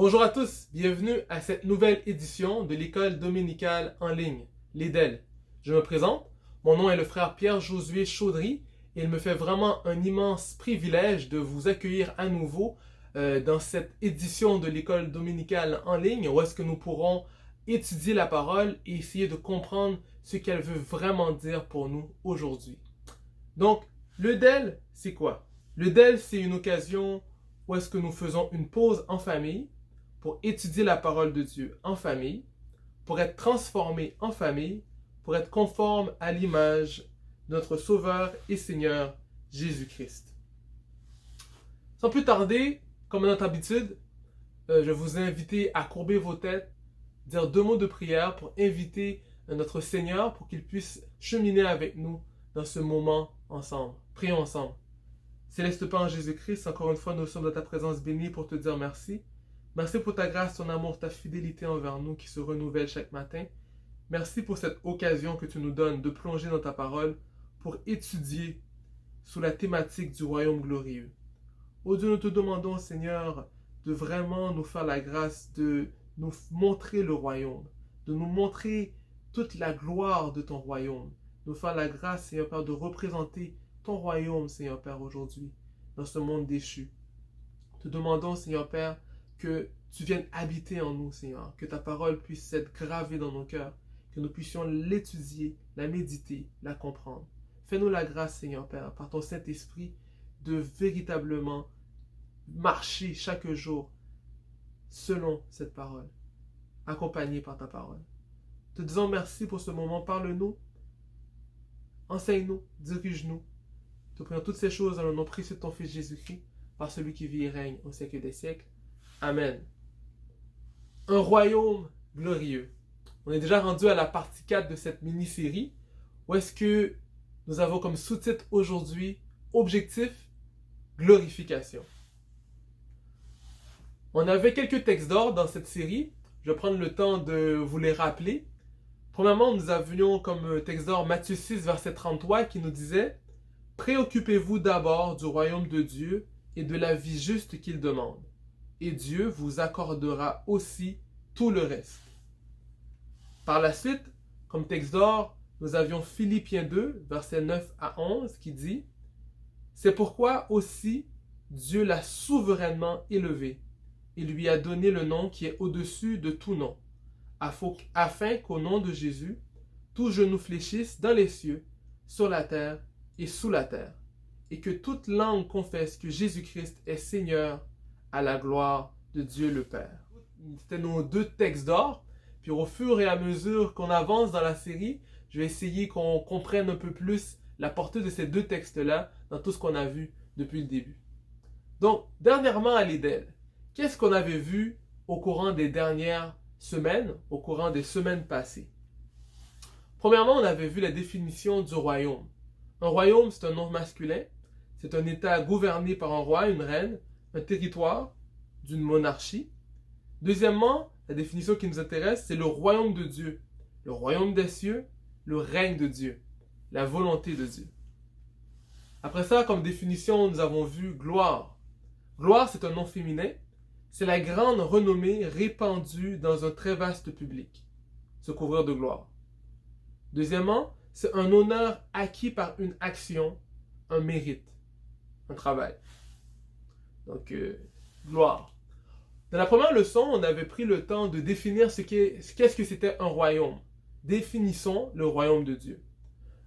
Bonjour à tous, bienvenue à cette nouvelle édition de l'école dominicale en ligne, l'EDEL. Je me présente, mon nom est le frère Pierre-Josué Chaudry et il me fait vraiment un immense privilège de vous accueillir à nouveau dans cette édition de l'école dominicale en ligne où est-ce que nous pourrons étudier la parole et essayer de comprendre ce qu'elle veut vraiment dire pour nous aujourd'hui. Donc, l'EDEL, c'est quoi? L'EDEL, c'est une occasion où est-ce que nous faisons une pause en famille pour étudier la parole de Dieu en famille, pour être transformé en famille, pour être conforme à l'image de notre Sauveur et Seigneur Jésus-Christ. Sans plus tarder, comme à notre habitude, je vous invite à courber vos têtes, dire 2 mots de prière pour inviter notre Seigneur pour qu'il puisse cheminer avec nous dans ce moment ensemble. Prions ensemble. Céleste Père en Jésus-Christ, encore une fois, nous sommes dans ta présence bénie pour te dire merci. Merci pour ta grâce, ton amour, ta fidélité envers nous qui se renouvelle chaque matin. Merci pour cette occasion que tu nous donnes de plonger dans ta parole pour étudier sous la thématique du royaume glorieux. Ô Dieu, nous te demandons, Seigneur, de vraiment nous faire la grâce de nous montrer le royaume, de nous montrer toute la gloire de ton royaume, de nous faire la grâce, Seigneur Père, de représenter ton royaume, Seigneur Père, aujourd'hui, dans ce monde déchu. Te demandons, Seigneur Père, que tu viennes habiter en nous, Seigneur, que ta parole puisse être gravée dans nos cœurs, que nous puissions l'étudier, la méditer, la comprendre. Fais-nous la grâce, Seigneur Père, par ton Saint-Esprit, de véritablement marcher chaque jour selon cette parole, accompagné par ta parole. Te disons merci pour ce moment, parle-nous, enseigne-nous, dirige-nous. Te prions toutes ces choses dans le nom précieux de ton Fils Jésus-Christ, par celui qui vit et règne au siècle des siècles. Amen. Un royaume glorieux. On est déjà rendu à la partie 4 de cette mini-série, où est-ce que nous avons comme sous-titre aujourd'hui, objectif, glorification. On avait quelques textes d'ordre dans cette série, je vais prendre le temps de vous les rappeler. Premièrement, nous avions comme texte d'ordre Matthieu 6, verset 33, qui nous disait « Préoccupez-vous d'abord du royaume de Dieu et de la vie juste qu'il demande. Et Dieu vous accordera aussi tout le reste. » Par la suite, comme texte d'or, nous avions Philippiens 2, versets 9 à 11, qui dit « C'est pourquoi aussi Dieu l'a souverainement élevé et lui a donné le nom qui est au-dessus de tout nom, afin qu'au nom de Jésus, tout genou fléchisse dans les cieux, sur la terre et sous la terre, et que toute langue confesse que Jésus-Christ est Seigneur, à la gloire de Dieu le Père. » C'était nos 2 textes d'or. Puis au fur et à mesure qu'on avance dans la série, je vais essayer qu'on comprenne un peu plus la portée de ces 2 textes-là dans tout ce qu'on a vu depuis le début. Donc, dernièrement à l'EDEL, qu'est-ce qu'on avait vu au courant des dernières semaines, au courant des semaines passées? Premièrement, on avait vu la définition du royaume. Un royaume, c'est un nom masculin. C'est un État gouverné par un roi, une reine, un territoire d'une monarchie. Deuxièmement, la définition qui nous intéresse, c'est le royaume de Dieu. Le royaume des cieux, le règne de Dieu, la volonté de Dieu. Après ça, comme définition, nous avons vu gloire. Gloire, c'est un nom féminin. C'est la grande renommée répandue dans un très vaste public. Se couvrir de gloire. Deuxièmement, c'est un honneur acquis par une action, un mérite, un travail. Donc, gloire. Dans la première leçon, on avait pris le temps de définir qu'est-ce que c'était un royaume. Définissons le royaume de Dieu.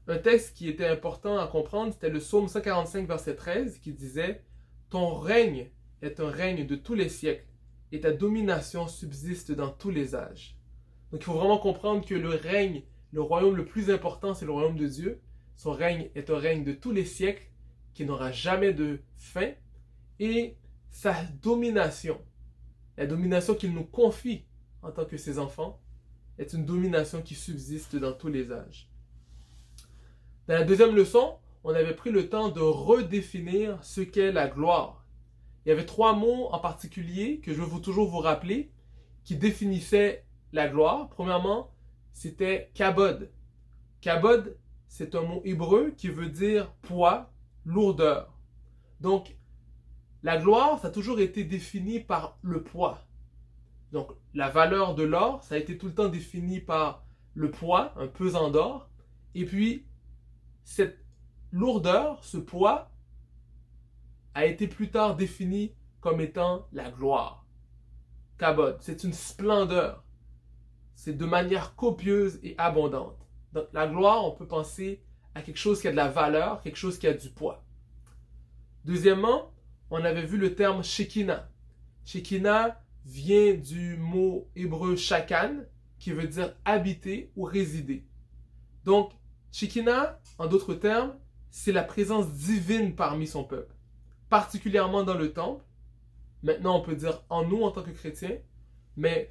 Un texte qui était important à comprendre, c'était le psaume 145, verset 13, qui disait « Ton règne est un règne de tous les siècles, et ta domination subsiste dans tous les âges. » Donc il faut vraiment comprendre que le royaume le plus important, c'est le royaume de Dieu. Son règne est un règne de tous les siècles, qui n'aura jamais de fin, et sa domination, la domination qu'il nous confie en tant que ses enfants, est une domination qui subsiste dans tous les âges. Dans la deuxième leçon, on avait pris le temps de redéfinir ce qu'est la gloire. Il y avait 3 mots en particulier que je veux toujours vous rappeler qui définissaient la gloire. Premièrement, c'était kabod. Kabod, c'est un mot hébreu qui veut dire poids, lourdeur. Donc, la gloire, ça a toujours été défini par le poids. Donc, la valeur de l'or, ça a été tout le temps défini par le poids, un pesant d'or. Et puis, cette lourdeur, ce poids, a été plus tard défini comme étant la gloire. Kabod, c'est une splendeur. C'est de manière copieuse et abondante. Donc, la gloire, on peut penser à quelque chose qui a de la valeur, quelque chose qui a du poids. Deuxièmement, on avait vu le terme Shekinah. Shekinah vient du mot hébreu shakan, qui veut dire habiter ou résider. Donc, Shekinah, en d'autres termes, c'est la présence divine parmi son peuple, particulièrement dans le temple. Maintenant, on peut dire en nous en tant que chrétiens, mais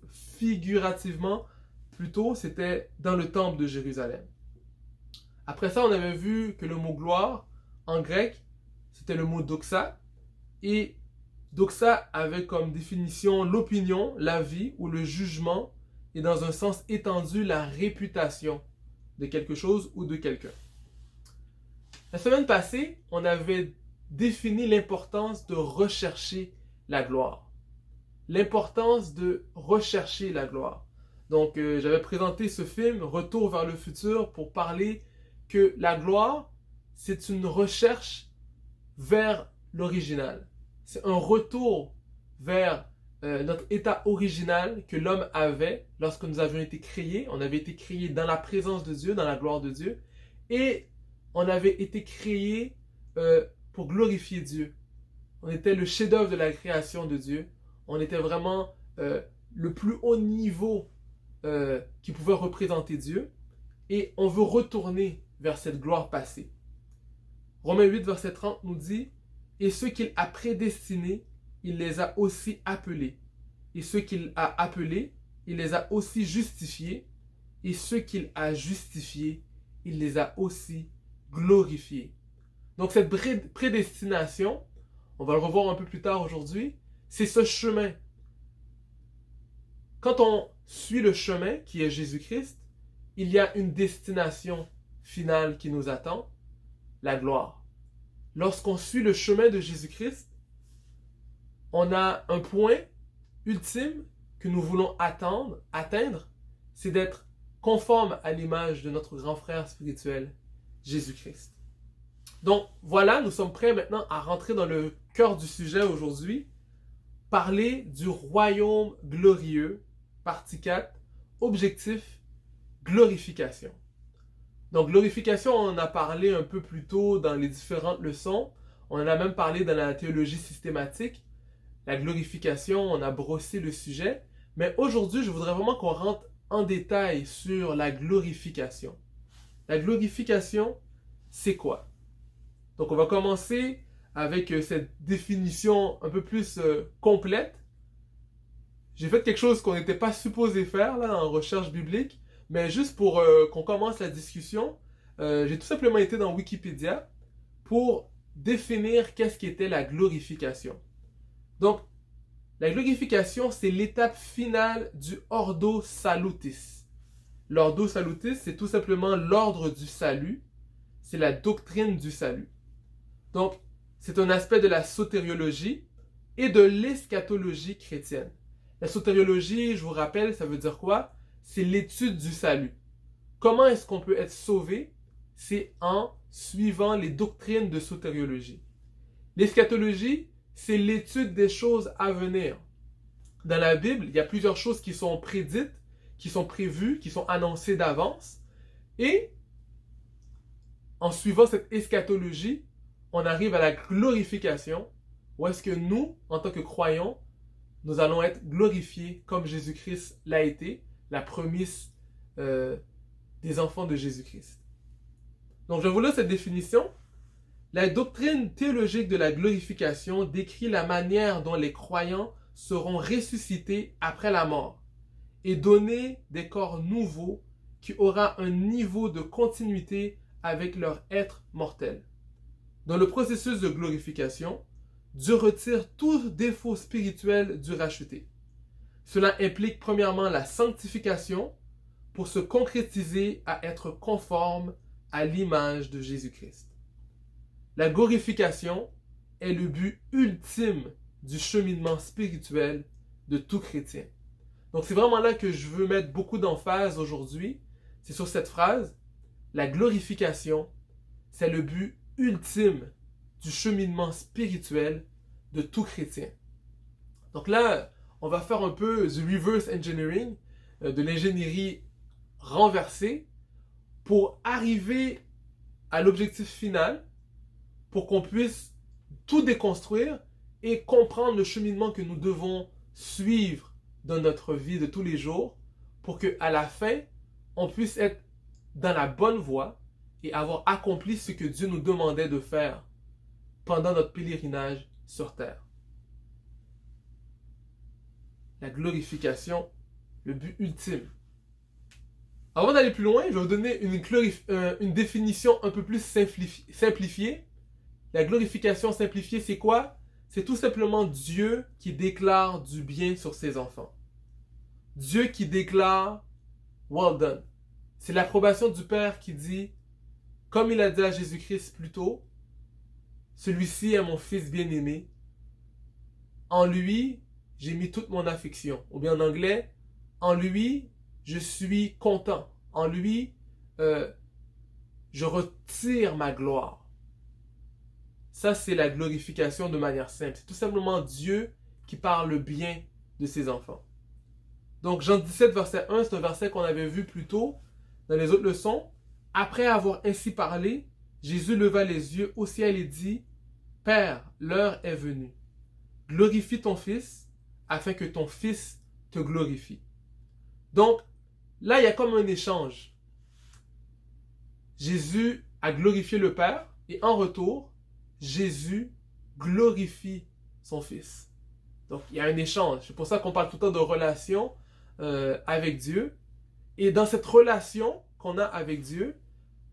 figurativement, plutôt, c'était dans le temple de Jérusalem. Après ça, on avait vu que le mot gloire, en grec, c'était le mot doxa, et doxa avait comme définition l'opinion, l'avis ou le jugement, et dans un sens étendu, la réputation de quelque chose ou de quelqu'un. La semaine passée, on avait défini l'importance de rechercher la gloire. L'importance de rechercher la gloire. Donc, j'avais présenté ce film, Retour vers le futur, pour parler que la gloire, c'est une recherche vers l'original. C'est un retour vers notre état original que l'homme avait lorsque nous avions été créés. On avait été créés dans la présence de Dieu, dans la gloire de Dieu. Et on avait été créés pour glorifier Dieu. On était le chef-d'œuvre de la création de Dieu. On était vraiment le plus haut niveau qui pouvait représenter Dieu. Et on veut retourner vers cette gloire passée. Romains 8, verset 30 nous dit « Et ceux qu'il a prédestinés, il les a aussi appelés. Et ceux qu'il a appelés, il les a aussi justifiés. Et ceux qu'il a justifiés, il les a aussi glorifiés. » Donc cette prédestination, on va le revoir un peu plus tard aujourd'hui, c'est ce chemin. Quand on suit le chemin qui est Jésus-Christ, il y a une destination finale qui nous attend, la gloire. Lorsqu'on suit le chemin de Jésus-Christ, on a un point ultime que nous voulons atteindre, c'est d'être conforme à l'image de notre grand frère spirituel, Jésus-Christ. Donc voilà, nous sommes prêts maintenant à rentrer dans le cœur du sujet aujourd'hui, parler du royaume glorieux, partie 4, objectif, glorification. Donc glorification, on en a parlé un peu plus tôt dans les différentes leçons, on en a même parlé dans la théologie systématique. La glorification, on a brossé le sujet, mais aujourd'hui, je voudrais vraiment qu'on rentre en détail sur la glorification. La glorification, c'est quoi? Donc on va commencer avec cette définition un peu plus complète. J'ai fait quelque chose qu'on n'était pas supposé faire là, en recherche biblique, mais juste pour qu'on commence la discussion, j'ai tout simplement été dans Wikipédia pour définir qu'est-ce qu'était la glorification. Donc, la glorification, c'est l'étape finale du Ordo Salutis. L'Ordo Salutis, c'est tout simplement l'ordre du salut. C'est la doctrine du salut. Donc, c'est un aspect de la sotériologie et de l'eschatologie chrétienne. La sotériologie, je vous rappelle, ça veut dire quoi? C'est l'étude du salut. Comment est-ce qu'on peut être sauvé? C'est en suivant les doctrines de sotériologie. L'eschatologie, c'est l'étude des choses à venir. Dans la Bible, il y a plusieurs choses qui sont prédites, qui sont prévues, qui sont annoncées d'avance. Et en suivant cette eschatologie, on arrive à la glorification, où est-ce que nous, en tant que croyants, nous allons être glorifiés comme Jésus-Christ l'a été, la promesse des enfants de Jésus-Christ. Donc, je vous laisse cette définition. La doctrine théologique de la glorification décrit la manière dont les croyants seront ressuscités après la mort et donnés des corps nouveaux qui aura un niveau de continuité avec leur être mortel. Dans le processus de glorification, Dieu retire tout défaut spirituel du racheté. Cela implique premièrement la sanctification pour se concrétiser à être conforme à l'image de Jésus-Christ. La glorification est le but ultime du cheminement spirituel de tout chrétien. Donc c'est vraiment là que je veux mettre beaucoup d'emphase aujourd'hui. C'est sur cette phrase, la glorification, c'est le but ultime du cheminement spirituel de tout chrétien. Donc là, on va faire un peu du reverse engineering, de l'ingénierie renversée, pour arriver à l'objectif final, pour qu'on puisse tout déconstruire et comprendre le cheminement que nous devons suivre dans notre vie de tous les jours, pour qu'à la fin, on puisse être dans la bonne voie et avoir accompli ce que Dieu nous demandait de faire pendant notre pèlerinage sur terre. La glorification, le but ultime. Avant d'aller plus loin, je vais vous donner une définition un peu plus simplifiée. La glorification simplifiée, c'est quoi? C'est tout simplement Dieu qui déclare du bien sur ses enfants. Dieu qui déclare « well done ». C'est l'approbation du Père qui dit, comme il a dit à Jésus-Christ plus tôt, « Celui-ci est mon Fils bien-aimé. En lui, j'ai mis toute mon affection. » Ou bien en anglais, « En lui, je suis content. En lui, je retire ma gloire. » Ça, c'est la glorification de manière simple. C'est tout simplement Dieu qui parle bien de ses enfants. Donc, Jean 17, verset 1, c'est un verset qu'on avait vu plus tôt dans les autres leçons. Après avoir ainsi parlé, Jésus leva les yeux au ciel et dit, « Père, l'heure est venue. Glorifie ton Fils, afin que ton Fils te glorifie. » Donc, là, il y a comme un échange. Jésus a glorifié le Père, et en retour, Jésus glorifie son Fils. Donc, il y a un échange. C'est pour ça qu'on parle tout le temps de relation avec Dieu. Et dans cette relation qu'on a avec Dieu,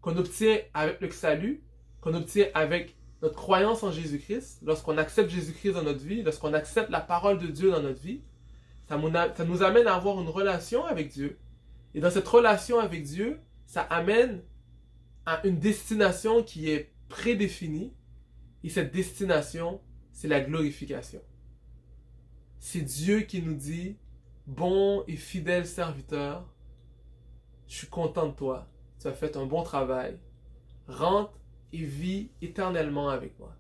qu'on obtient avec le salut, qu'on obtient avec notre croyance en Jésus-Christ, lorsqu'on accepte Jésus-Christ dans notre vie, lorsqu'on accepte la parole de Dieu dans notre vie, ça nous amène à avoir une relation avec Dieu. Et dans cette relation avec Dieu, ça amène à une destination qui est prédéfinie. Et cette destination, c'est la glorification. C'est Dieu qui nous dit, bon et fidèle serviteur, je suis content de toi, tu as fait un bon travail, rentre et vis éternellement avec moi.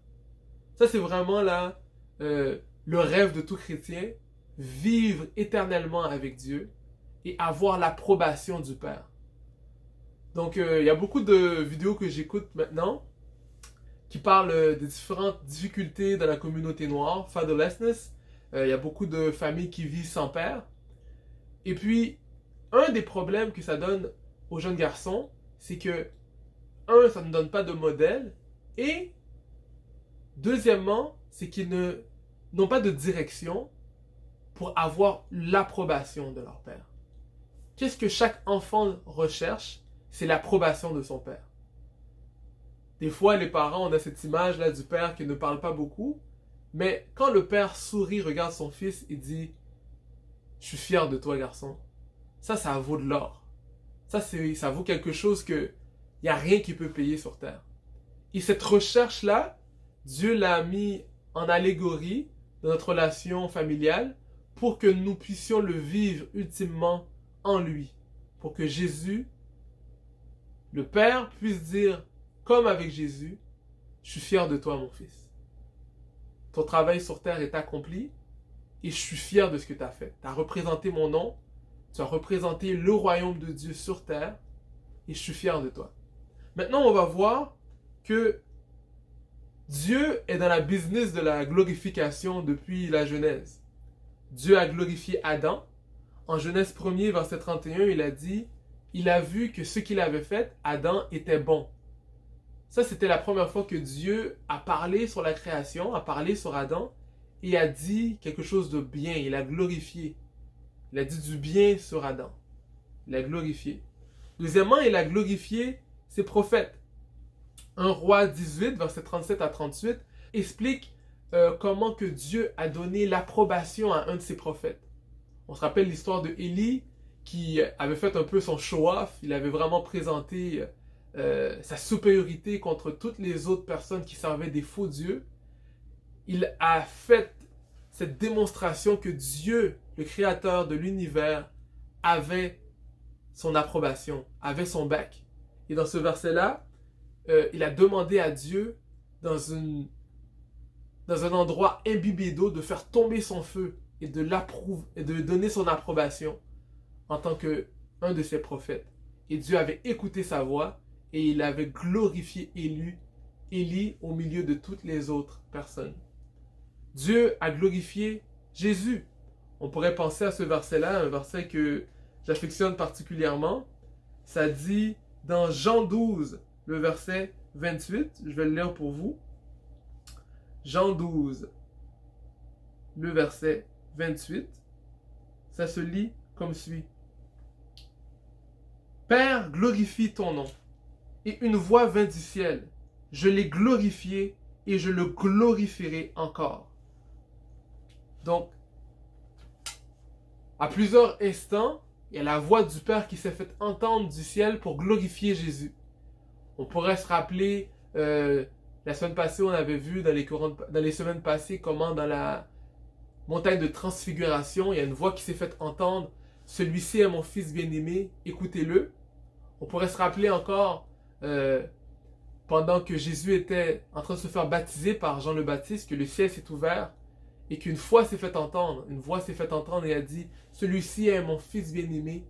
Ça, c'est vraiment là le rêve de tout chrétien, vivre éternellement avec Dieu et avoir l'approbation du Père. Donc, il y a beaucoup de vidéos que j'écoute maintenant qui parlent des différentes difficultés dans la communauté noire, fatherlessness. Il y a beaucoup de familles qui vivent sans père. Et puis, un des problèmes que ça donne aux jeunes garçons, c'est que, ça ne donne pas de modèle. Et, deuxièmement, c'est qu'ils n'ont pas de direction pour avoir l'approbation de leur père. Qu'est-ce que chaque enfant recherche? C'est l'approbation de son père. Des fois, les parents, on a cette image-là du père qui ne parle pas beaucoup, mais quand le père sourit, regarde son fils et dit « Je suis fier de toi, garçon », ça vaut de l'or. Ça vaut quelque chose que il n'y a rien qui peut payer sur terre. Et cette recherche-là, Dieu l'a mis en allégorie dans notre relation familiale pour que nous puissions le vivre ultimement en lui. Pour que Jésus, le Père, puisse dire, comme avec Jésus, « Je suis fier de toi, mon fils. Ton travail sur terre est accompli et je suis fier de ce que tu as fait. Tu as représenté mon nom, tu as représenté le royaume de Dieu sur terre et je suis fier de toi. » Maintenant, on va voir que Dieu est dans la business de la glorification depuis la Genèse. Dieu a glorifié Adam. En Genèse 1er, verset 31, il a dit « Il a vu que ce qu'il avait fait, Adam, était bon. » Ça, c'était la première fois que Dieu a parlé sur la création, a parlé sur Adam et a dit quelque chose de bien. Il a glorifié. Il a dit du bien sur Adam. Il a glorifié. Deuxièmement, il a glorifié ses prophètes. 1 Roi 18, verset 37 à 38, explique comment que Dieu a donné l'approbation à un de ses prophètes. On se rappelle l'histoire de Élie qui avait fait un peu son show-off. Il avait vraiment présenté sa supériorité contre toutes les autres personnes qui servaient des faux dieux. Il a fait cette démonstration que Dieu, le créateur de l'univers, avait son approbation, avait son bac. Et dans ce verset-là, il a demandé à Dieu, dans un endroit imbibé d'eau, de faire tomber son feu et de donner son approbation en tant qu'un de ses prophètes. Et Dieu avait écouté sa voix et il avait glorifié Élie au milieu de toutes les autres personnes. Dieu a glorifié Jésus. On pourrait penser à ce verset-là, un verset que j'affectionne particulièrement. Ça dit dans Jean 12, le verset 28, je vais le lire pour vous. Jean 12, le verset 28, ça se lit comme suit. Père, glorifie ton nom. Et une voix vint du ciel. Je l'ai glorifié et je le glorifierai encore. Donc, à plusieurs instants, il y a la voix du Père qui s'est fait entendre du ciel pour glorifier Jésus. On pourrait se rappeler, la semaine passée, on avait vu dans les semaines passées comment dans la montagne de transfiguration, il y a une voix qui s'est faite entendre. Celui-ci est mon fils bien-aimé, écoutez-le. On pourrait se rappeler encore, pendant que Jésus était en train de se faire baptiser par Jean le Baptiste, que le ciel s'est ouvert et qu'une voix s'est faite entendre. Une voix s'est faite entendre et a dit « Celui-ci est mon fils bien-aimé,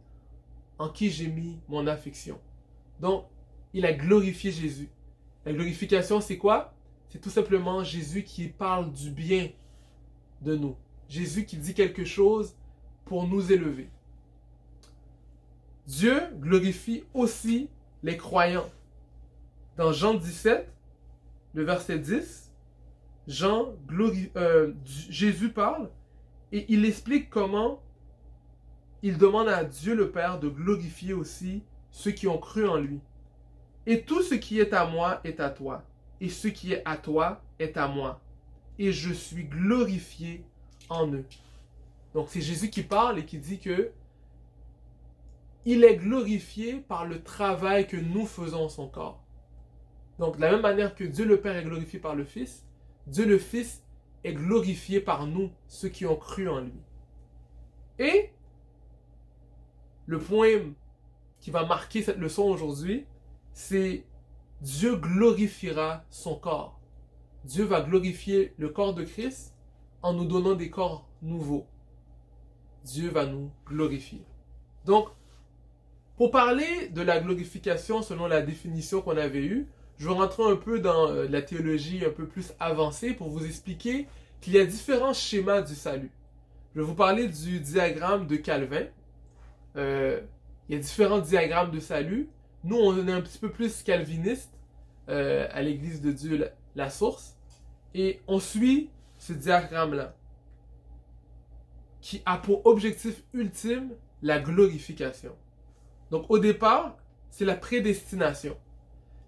en qui j'ai mis mon affection. » Donc, il a glorifié Jésus. La glorification, c'est quoi? C'est tout simplement Jésus qui parle du bien de nous. Jésus qui dit quelque chose pour nous élever. Dieu glorifie aussi les croyants. Dans Jean 17, le verset 10, Jésus parle et il explique comment il demande à Dieu le Père de glorifier aussi ceux qui ont cru en lui. Et tout ce qui est à moi est à toi, et ce qui est à toi est à moi, et je suis glorifié en eux. Donc c'est Jésus qui parle et qui dit que il est glorifié par le travail que nous faisons en son corps. Donc de la même manière que Dieu le Père est glorifié par le Fils, Dieu le Fils est glorifié par nous, ceux qui ont cru en lui. Et le point qui va marquer cette leçon aujourd'hui, c'est Dieu glorifiera son corps. Dieu va glorifier le corps de Christ en nous donnant des corps nouveaux. Dieu va nous glorifier. Donc, pour parler de la glorification selon la définition qu'on avait eue, je vais rentrer un peu dans la théologie un peu plus avancée pour vous expliquer qu'il y a différents schémas du salut. Je vais vous parler du diagramme de Calvin. Il y a différents diagrammes de salut. Nous, on est un petit peu plus calviniste à l'Église de Dieu, la source. Et on suit ce diagramme-là qui a pour objectif ultime la glorification. Donc au départ, c'est la prédestination.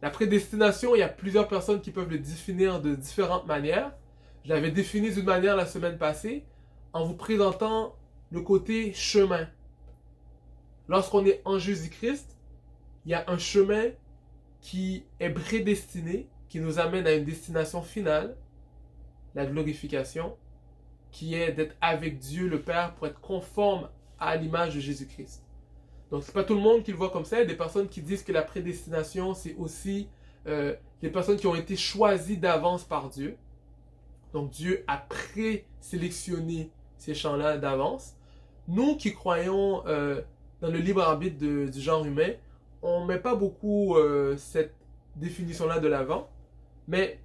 La prédestination, il y a plusieurs personnes qui peuvent le définir de différentes manières. Je l'avais défini d'une manière la semaine passée en vous présentant le côté chemin. Lorsqu'on est en Jésus-Christ, il y a un chemin qui est prédestiné, qui nous amène à une destination finale, la glorification, qui est d'être avec Dieu le Père pour être conforme à l'image de Jésus-Christ. Donc, c'est pas tout le monde qui le voit comme ça. Il y a des personnes qui disent que la prédestination, c'est aussi les personnes qui ont été choisies d'avance par Dieu. Donc, Dieu a présélectionné ces champs-là d'avance. Nous qui croyons dans le libre arbitre du genre humain, on ne met pas beaucoup cette définition-là de l'avant. Mais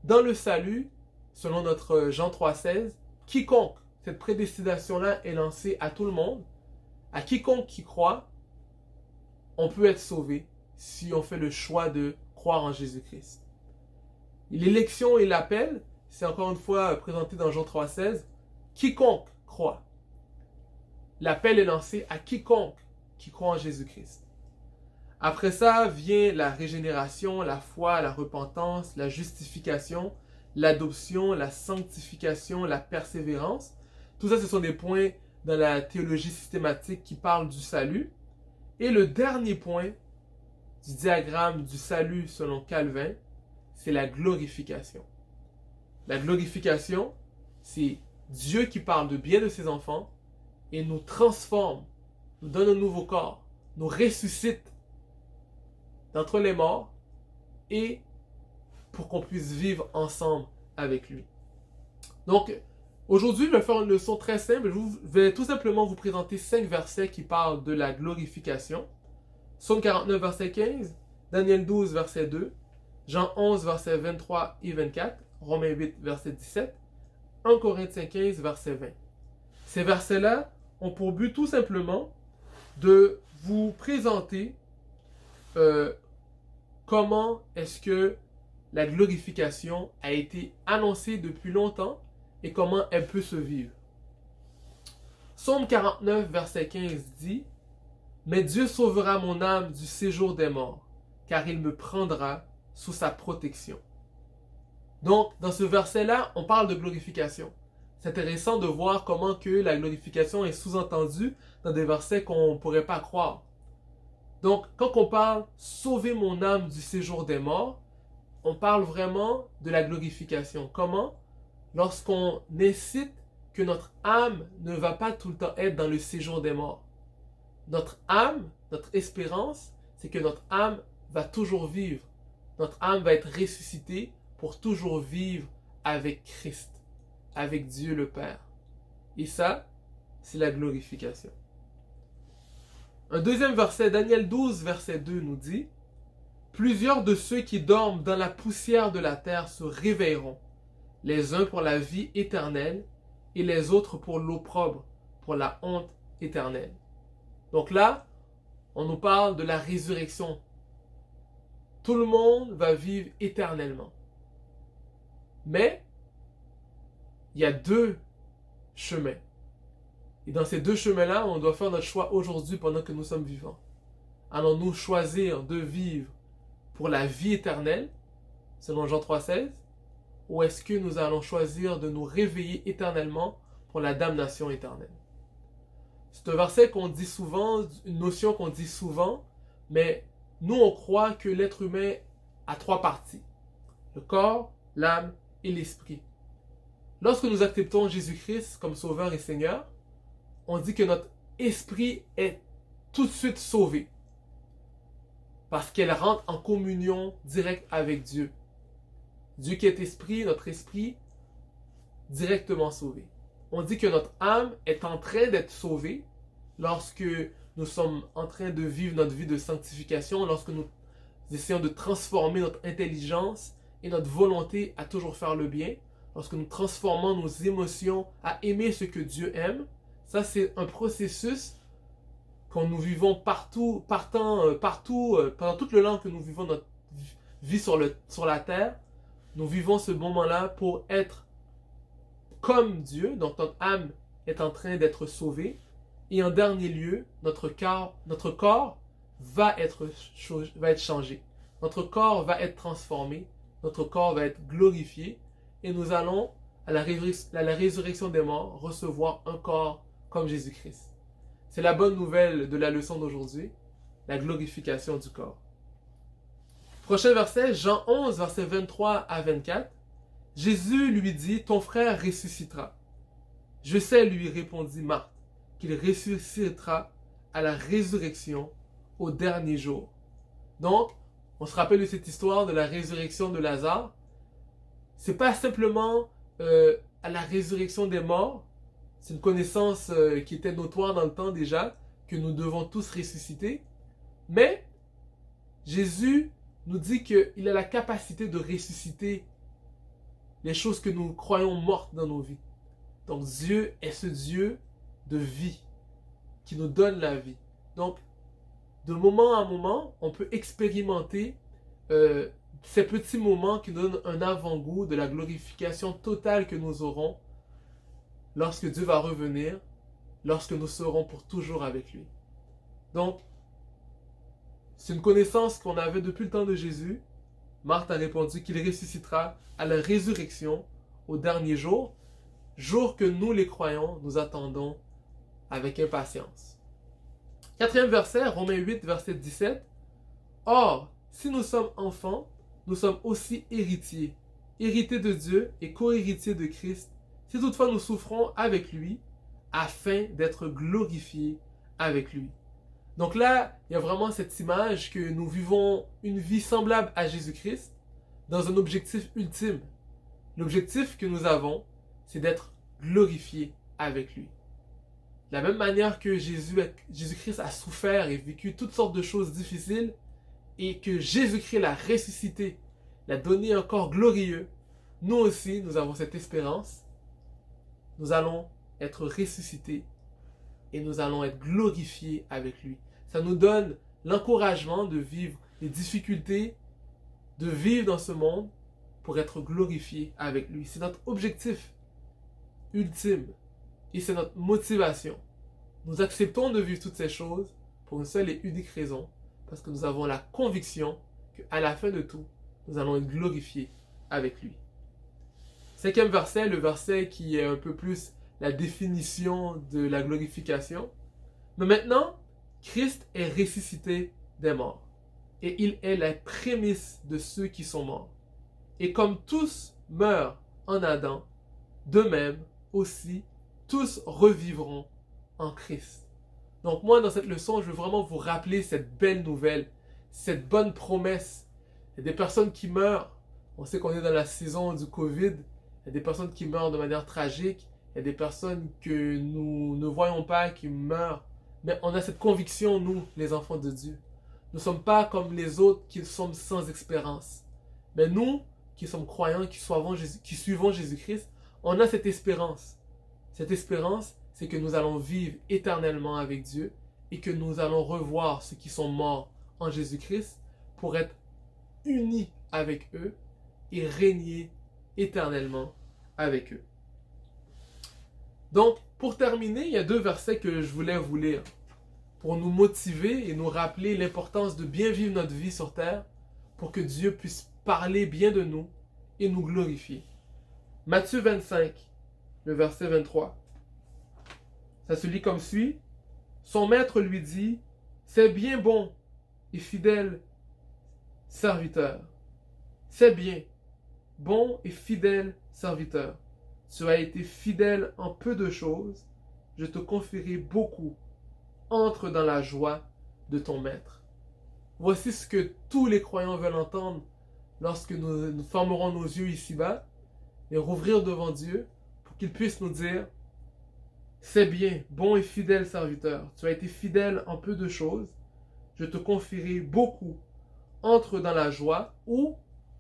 dans le salut, selon notre Jean 3,16, quiconque, cette prédestination-là est lancée à tout le monde. À quiconque qui croit, on peut être sauvé si on fait le choix de croire en Jésus-Christ. L'élection et l'appel, c'est encore une fois présenté dans Jean 3,16. Quiconque croit. L'appel est lancé à quiconque qui croit en Jésus-Christ. Après ça vient la régénération, la foi, la repentance, la justification, l'adoption, la sanctification, la persévérance. Tout ça, ce sont des points dans la théologie systématique qui parle du salut. Et le dernier point du diagramme du salut selon Calvin, c'est la glorification. La glorification, c'est Dieu qui parle de bien de ses enfants et nous transforme, nous donne un nouveau corps, nous ressuscite d'entre les morts et pour qu'on puisse vivre ensemble avec lui. Donc, aujourd'hui, je vais faire une leçon très simple. Je vais tout simplement vous présenter 5 versets qui parlent de la glorification. Psaume 49, verset 15, Daniel 12, verset 2, Jean 11, verset 23 et 24, Romains 8, verset 17, 1 Corinthiens 15, verset 20. Ces versets-là ont pour but tout simplement de vous présenter comment est-ce que la glorification a été annoncée depuis longtemps et comment elle peut se vivre. Psaume 49, verset 15 dit « Mais Dieu sauvera mon âme du séjour des morts, car il me prendra sous sa protection. » Donc, dans ce verset-là, on parle de glorification. C'est intéressant de voir comment que la glorification est sous-entendue dans des versets qu'on ne pourrait pas croire. Donc, quand on parle « sauver mon âme du séjour des morts », on parle vraiment de la glorification. Comment? Lorsqu'on incite que notre âme ne va pas tout le temps être dans le séjour des morts. Notre âme, notre espérance, c'est que notre âme va toujours vivre. Notre âme va être ressuscitée pour toujours vivre avec Christ, avec Dieu le Père. Et ça, c'est la glorification. Un deuxième verset, Daniel 12, verset 2 nous dit « Plusieurs de ceux qui dorment dans la poussière de la terre se réveilleront, les uns pour la vie éternelle et les autres pour l'opprobre, pour la honte éternelle. » Donc là, on nous parle de la résurrection. Tout le monde va vivre éternellement. Mais, il y a 2 chemins. Et dans ces 2 chemins-là, on doit faire notre choix aujourd'hui pendant que nous sommes vivants. Allons-nous choisir de vivre pour la vie éternelle, selon Jean 3,16, ou est-ce que nous allons choisir de nous réveiller éternellement pour la damnation éternelle? C'est un verset qu'on dit souvent, une notion qu'on dit souvent, mais nous on croit que l'être humain a 3 parties, le corps, l'âme et l'esprit. Lorsque nous acceptons Jésus-Christ comme Sauveur et Seigneur, on dit que notre esprit est tout de suite sauvé, parce qu'elle rentre en communion directe avec Dieu. Dieu qui est esprit, notre esprit, directement sauvé. On dit que notre âme est en train d'être sauvée lorsque nous sommes en train de vivre notre vie de sanctification, lorsque nous essayons de transformer notre intelligence et notre volonté à toujours faire le bien, lorsque nous transformons nos émotions à aimer ce que Dieu aime. Ça, c'est un processus que nous vivons partout, pendant tout le temps que nous vivons notre vie sur la terre. Nous vivons ce moment-là pour être comme Dieu, donc notre âme est en train d'être sauvée. Et en dernier lieu, notre corps va être changé. Notre corps va être transformé. Notre corps va être glorifié. Et nous allons, à la résurrection des morts, recevoir un corps comme Jésus-Christ. C'est la bonne nouvelle de la leçon d'aujourd'hui, la glorification du corps. Prochain verset, Jean 11, verset 23 à 24. Jésus lui dit, « Ton frère ressuscitera. » « Je sais, lui répondit Marthe, qu'il ressuscitera à la résurrection au dernier jour. » Donc, on se rappelle de cette histoire de la résurrection de Lazare. C'est pas simplement à la résurrection des morts, c'est une connaissance qui était notoire dans le temps déjà, que nous devons tous ressusciter. Mais Jésus nous dit qu'il a la capacité de ressusciter les choses que nous croyons mortes dans nos vies. Donc Dieu est ce Dieu de vie, qui nous donne la vie. Donc, de moment à moment, on peut expérimenter ces petits moments qui donnent un avant-goût de la glorification totale que nous aurons lorsque Dieu va revenir, lorsque nous serons pour toujours avec lui. Donc, c'est une connaissance qu'on avait depuis le temps de Jésus. Marthe a répondu qu'il ressuscitera à la résurrection au dernier jour, jour que nous les croyants, nous attendons avec impatience. 4e verset, Romains 8, verset 17. « Or, si nous sommes enfants, nous sommes aussi héritiers, héritiers de Dieu et co-héritiers de Christ, si toutefois nous souffrons avec lui, afin d'être glorifiés avec lui. Donc là, il y a vraiment cette image que nous vivons une vie semblable à Jésus-Christ dans un objectif ultime. L'objectif que nous avons, c'est d'être glorifiés avec lui. De la même manière que Jésus-Christ a souffert et vécu toutes sortes de choses difficiles et que Jésus-Christ l'a ressuscité, l'a donné un corps glorieux, nous aussi, nous avons cette espérance. Nous allons être ressuscités et nous allons être glorifiés avec lui. Ça nous donne l'encouragement de vivre les difficultés, de vivre dans ce monde pour être glorifiés avec lui. C'est notre objectif ultime et c'est notre motivation. Nous acceptons de vivre toutes ces choses pour une seule et unique raison, parce que nous avons la conviction qu'à la fin de tout, nous allons être glorifiés avec lui. 5e verset, le verset qui est un peu plus la définition de la glorification. Mais maintenant, Christ est ressuscité des morts, et il est la prémisse de ceux qui sont morts. Et comme tous meurent en Adam, de même aussi, tous revivront en Christ. Donc moi, dans cette leçon, je veux vraiment vous rappeler cette belle nouvelle, cette bonne promesse. Il y a des personnes qui meurent. On sait qu'on est dans la saison du Covid. Il y a des personnes qui meurent de manière tragique. Il y a des personnes que nous ne voyons pas qui meurent. Mais on a cette conviction, nous, les enfants de Dieu. Nous ne sommes pas comme les autres qui sommes sans espérance. Mais nous, qui sommes croyants, qui suivons Jésus-Christ, on a cette espérance. Cette espérance, c'est que nous allons vivre éternellement avec Dieu et que nous allons revoir ceux qui sont morts en Jésus-Christ pour être unis avec eux et régner éternellement avec eux. Donc, pour terminer, il y a 2 versets que je voulais vous lire pour nous motiver et nous rappeler l'importance de bien vivre notre vie sur terre pour que Dieu puisse parler bien de nous et nous glorifier. Matthieu 25, le verset 23. Ça se lit comme suit. Son maître lui dit, « C'est bien bon et fidèle serviteur. C'est bien, bon et fidèle serviteur. Tu as été fidèle en peu de choses, je te confierai beaucoup. Entre dans la joie de ton maître. » Voici ce que tous les croyants veulent entendre lorsque nous fermerons nos yeux ici-bas et rouvrir devant Dieu pour qu'il puisse nous dire, c'est bien, bon et fidèle serviteur. Tu as été fidèle en peu de choses, je te confierai beaucoup. Entre dans la joie ou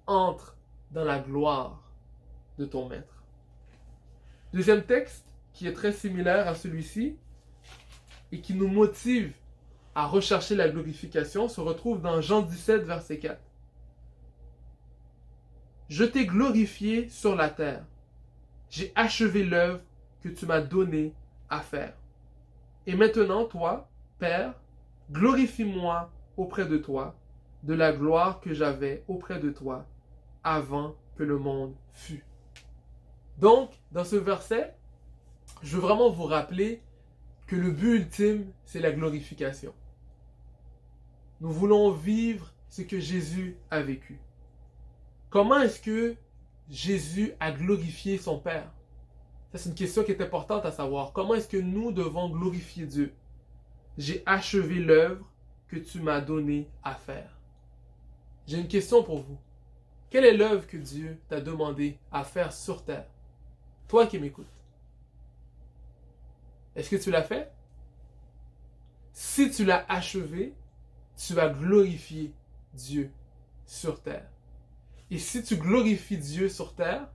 entre dans la gloire de ton maître. Deuxième texte qui est très similaire à celui-ci et qui nous motive à rechercher la glorification se retrouve dans Jean 17, verset 4. Je t'ai glorifié sur la terre. J'ai achevé l'œuvre que tu m'as donnée à faire. Et maintenant, toi, Père, glorifie-moi auprès de toi, de la gloire que j'avais auprès de toi, avant que le monde fût. Donc, dans ce verset, je veux vraiment vous rappeler que le but ultime, c'est la glorification. Nous voulons vivre ce que Jésus a vécu. Comment est-ce que Jésus a glorifié son Père? Ça, c'est une question qui est importante à savoir. Comment est-ce que nous devons glorifier Dieu? J'ai achevé l'œuvre que tu m'as donnée à faire. J'ai une question pour vous. Quelle est l'œuvre que Dieu t'a demandé à faire sur terre? Toi qui m'écoutes. Est-ce que tu l'as fait? Si tu l'as achevé, tu vas glorifier Dieu sur terre. Et si tu glorifies Dieu sur terre,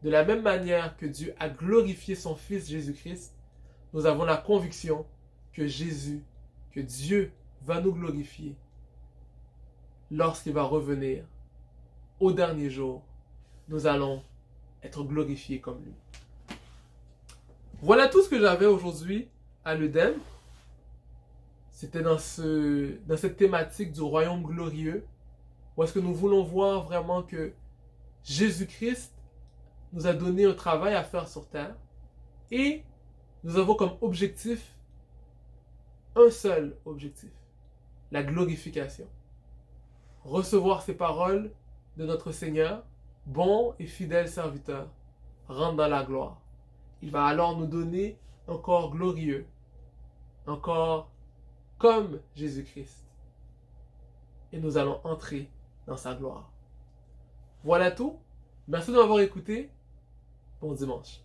de la même manière que Dieu a glorifié son Fils Jésus-Christ, nous avons la conviction que Dieu va nous glorifier lorsqu'il va revenir au dernier jour. Nous allons être glorifiés comme lui. Voilà tout ce que j'avais aujourd'hui à l'Edem. C'était dans cette thématique du royaume glorieux, où est-ce que nous voulons voir vraiment que Jésus-Christ nous a donné un travail à faire sur terre et nous avons comme objectif un seul objectif, la glorification. Recevoir ces paroles de notre Seigneur, bon et fidèle serviteur, rentre dans la gloire. Il va alors nous donner un corps glorieux, un corps comme Jésus-Christ. Et nous allons entrer dans sa gloire. Voilà tout. Merci de m'avoir écouté. Bon dimanche.